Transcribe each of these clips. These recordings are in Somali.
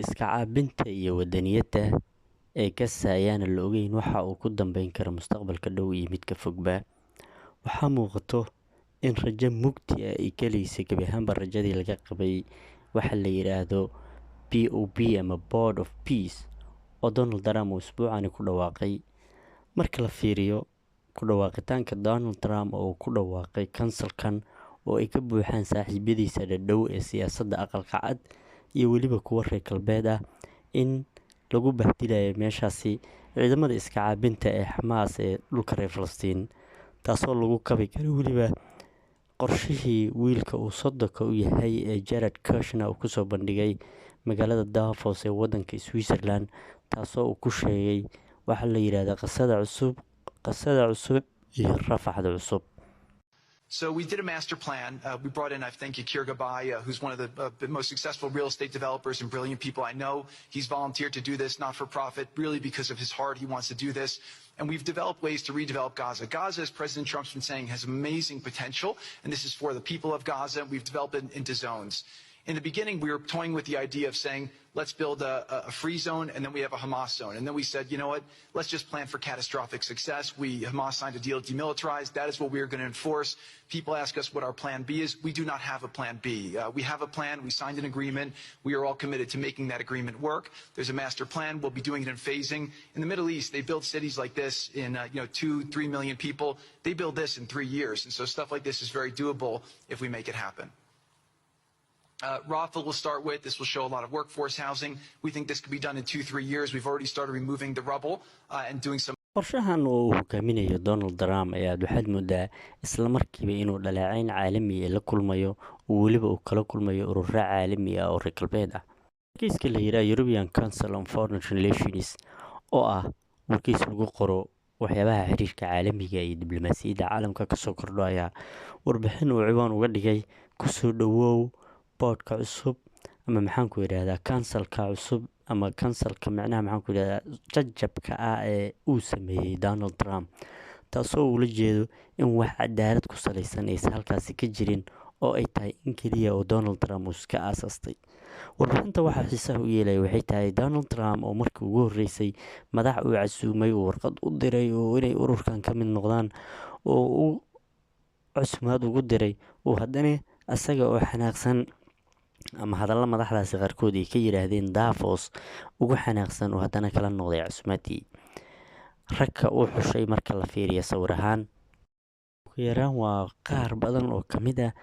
iska caabinta iyo wadaniyadda ee Gaza ayaana la ogeyn waxa uu ku dambeyn karo mustaqbalka dhow iyo midka fogba. Waxaa muuqato in rajo mugdi ah ay galaysay gebi ahaanba rajadii laga qabay waxa la yiraahdo BOP ama Board of Peace oo Donald Trump uu usbuucani ku dhawaaqay. Marka la fiiriyo ku dhawaaqitaanka Donald Trump oo ku dhawaaqay kansalkan oo ay ka buuxaan saaxiibadiisa dhadhow ee siyaasadda aqalka cad iyo weliba kuwa reer galbeed ah in lagu bahdilayo meeshaasi ciidamada iska caabinta ee Xamaas ee dhulka reer Falastiin, taasoo lagu kabi karo weliba qorshihii wiilka uu sodonka u yahay ee Jared Kushner uu kusoo bandhigay magaalada Davos ee wadanka Switzerland, taasoo uu ku sheegay waxa la yiraahdo qasada cusub iyo rafaxda cusub. So we did a master plan. We brought in, I think, Yakir Gabay, who's one of the most successful real estate developers and brilliant people I know. He's volunteered to do this, not for profit, really because of his heart. He wants to do this. And we've developed ways to redevelop Gaza. Gaza, as President Trump's been saying, has amazing potential. And this is for the people of Gaza. We've developed it into zones. In the beginning, we were toying with the idea of saying, let's build a free zone, and then we have a Hamas zone. And then we said, you know what, let's just plan for catastrophic success. Hamas signed a deal to demilitarize. That is what we are going to enforce. People ask us what our plan B is. We do not have a plan B. We have a plan. We signed an agreement. We are all committed to making that agreement work. There's a master plan. We'll be doing it in phasing. In the Middle East, they build cities like this in 2-3 million people. They build this in 3 years. And so stuff like this is very doable if we make it happen. Rafah will start with. This will show a lot of workforce housing. We think this could be done in 2-3 years. We've already started removing the rubble and doing some. qorshahan uu hogaaminayo Donald Trump ayaa waxaad moodaa isla markiiba inuu dhaleecayn caalami ah la kulmayo oo weliba uu kala kulmayo ururo caalami ah oo reer galbeed ah. Wargeyska la yiraahdo European Council on Foreign Relations oo ah wargeys lagu qoro waxyaabaha xiriirka caalamiga iyo diblomaasiyadda caalamka ka soo kordhaya warbixin uu ciwaan uga dhigay ku soo dhawow boardka cusub ama maxaan ku yiraahdaa kansalka cusub ama kansalka macnaha maxaan ku yiraahdaa jajabka ah ee uu sameeyay Donald Trump, taasoo uu la jeedo in wax cadaalad ku salaysan aysan halkaasi ka jirin oo ay tahay in kaliya oo Donald Trump uu iska aasaastay. Warbixinta waxaa xiisaha u yeelay waxay tahay Donald Trump oo markii ugu horeysay madax uu casuumay oo warqad u diray oo inay ururkan ka mid noqdaan oo uu casuumad ugu diray oo haddana asaga oo xanaaqsan ama hadalla madaxdaasi qaarkood ay ka yiraahdeen Davos ugu xanaaqsan oo haddana kala noqday casuumadii. Ragga uu xushay marka la fiiriyo sawir ahaan ugu yaraan waa qaar badan oo ka mid ah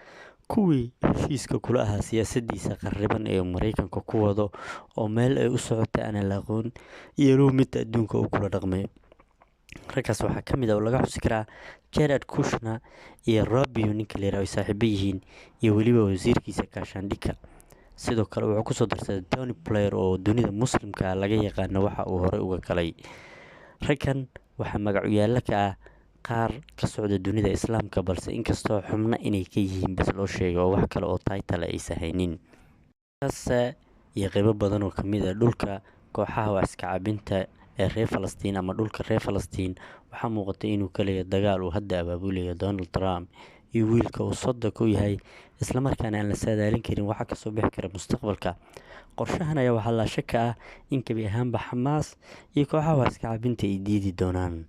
kuwii heshiiska kula ahaa siyaasaddiisa qarriban ee Mareykanka ku wado oo meel ay u socotay aan la aqoon iyo mid adduunka uu kula dhaqmayo. raggaas waxaa ka mid ah oo laga xusi karaa Jared Kushner iyo Rubio ninka la yiraahdo saaxiibo yihiin iyo weliba wasiirkiisa gaashaandhigga. sidoo kale wuxuu kusoo darsaday Tony Blair oo dunida muslimka laga yaqaano waxa uu horey uga galay. raggan waxaa magacyada ka ah qaar ka socda dunida islaamka balse inkastoo xubna inay ka yihiin bas loo sheego wax kale oo title ay sahaynin. iyo qaybo badan oo ka mid ah dhulka kooxaha wax iska caabinta ee reer Falastiin ama dhulka reer Falastiin waxaa muuqata inuu kaliya dagaal uu hadda abaabulayo Donald Trump iyo wiilka uu sodonka u yahay isla markaana aan la saadaalin karin waxa ka soo bixi kara mustaqbalka. qorshahan ayaa waxaa la shaka ah in kabi ahaanba Xamaas iyo kooxaha wax iska caabinta ay diidi doonaan.